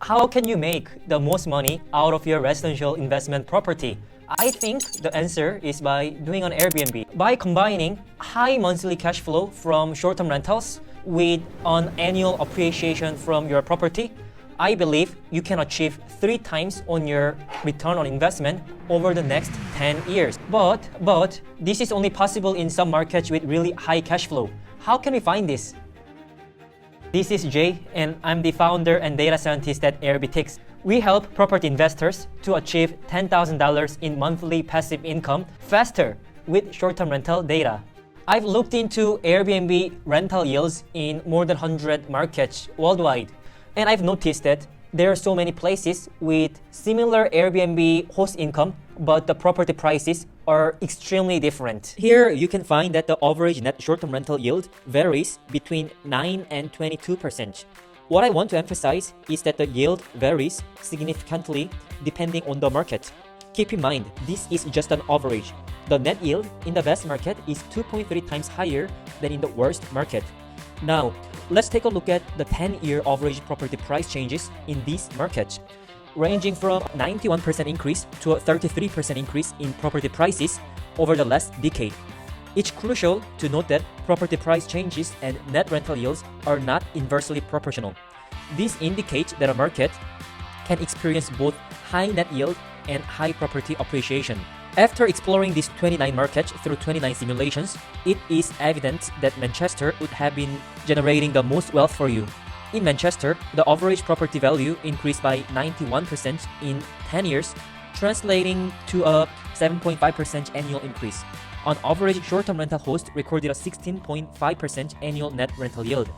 How can you make the most money out of your residential investment property? I think the answer is by doing an Airbnb. By combining high monthly cash flow from short-term rentals with an annual appreciation from your property, I believe you can achieve 3 times on your return on investment over the next 10 years. But this is only possible in some markets with really high cash flow. How can we find this? This is Jay, and I'm the founder and data scientist at Airbtics. We help property investors to achieve $10,000 in monthly passive income faster with short-term rental data. I've looked into Airbnb rental yields in more than 100 markets worldwide, and I've noticed that there are so many places with similar Airbnb host income, but the property prices are extremely different. Here, you can find that the average net short-term rental yield varies between 9 and 22%. What I want to emphasize is that the yield varies significantly depending on the market. Keep in mind, this is just an average. The net yield in the best market is 2.3 times higher than in the worst market. Now, let's take a look at the 10-year average property price changes in these markets, ranging from 91% increase to a 33% increase in property prices over the last decade. It's crucial to note that property price changes and net rental yields are not inversely proportional. This indicates that a market can experience both high net yield and high property appreciation. After exploring these 29 markets through 29 simulations, it is evident that Manchester would have been generating the most wealth for you. In Manchester, the average property value increased by 91% in 10 years, translating to a 7.5% annual increase. On average, short-term rental host recorded a 16.5% annual net rental yield.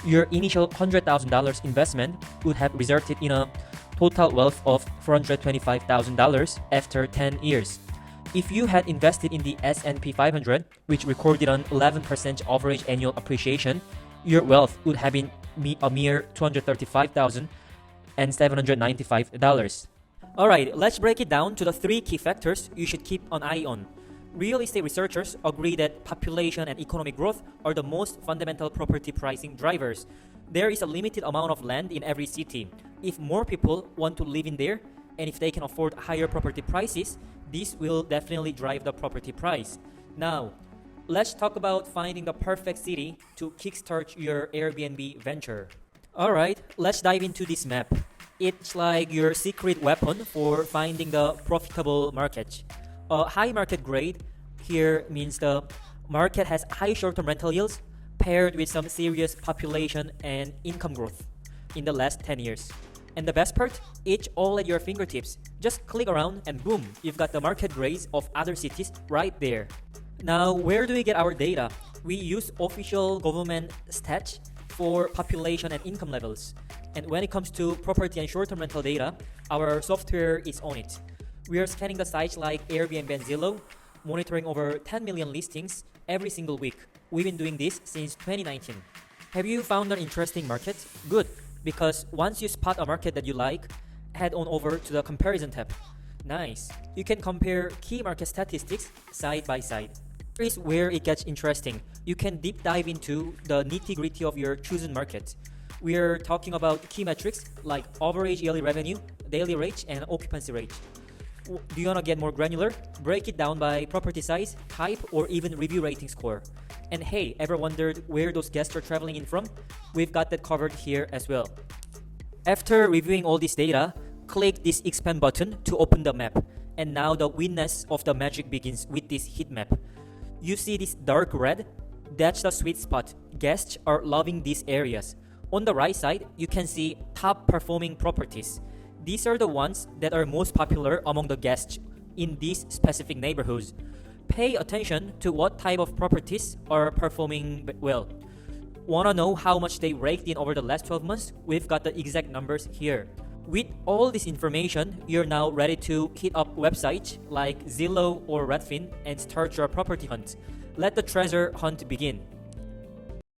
Your initial $100,000 investment would have resulted in a total wealth of $425,000 after 10 years. If you had invested in the S&P 500, which recorded an 11% average annual appreciation, your wealth would have been a mere $235,795. Alright, let's break it down to the 3 key factors you should keep an eye on. Real estate researchers agree that population and economic growth are the most fundamental property pricing drivers. There is a limited amount of land in every city. If more people want to live in there, and if they can afford higher property prices, this will definitely drive the property price. Now, let's talk about finding the perfect city to kickstart your Airbnb venture. Alright, let's dive into this map. It's like your secret weapon for finding the profitable market. A high market grade here means the market has high short-term rental yields paired with some serious population and income growth in the last 10 years. And the best part, it's all at your fingertips. Just click around and boom, you've got the market grades of other cities right there. Now, where do we get our data? We use official government stats for population and income levels. And when it comes to property and short-term rental data, our software is on it. We are scanning the sites like Airbnb and Zillow, monitoring over 10 million listings every single week. We've been doing this since 2019. Have you found an interesting market? Good, because once you spot a market that you like, head on over to the comparison tab. Nice. You can compare key market statistics side by side. Here is where it gets interesting. You can deep dive into the nitty-gritty of your chosen market. We are talking about key metrics like average yearly revenue, daily rate, and occupancy rate. Do you want to get more granular? Break it down by property size, type, or even review rating score. And hey, ever wondered where those guests are traveling in from? We've got that covered here as well. After reviewing all this data, click this expand button to open the map. And now the witness of the magic begins with this heat map. You see this dark red? That's the sweet spot. Guests are loving these areas. On the right side, you can see top performing properties. These are the ones that are most popular among the guests in these specific neighborhoods. Pay attention to what type of properties are performing well. Wanna know how much they raked in over the last 12 months? We've got the exact numbers here. With all this information, you're now ready to hit up websites like Zillow or Redfin and start your property hunt. Let the treasure hunt begin.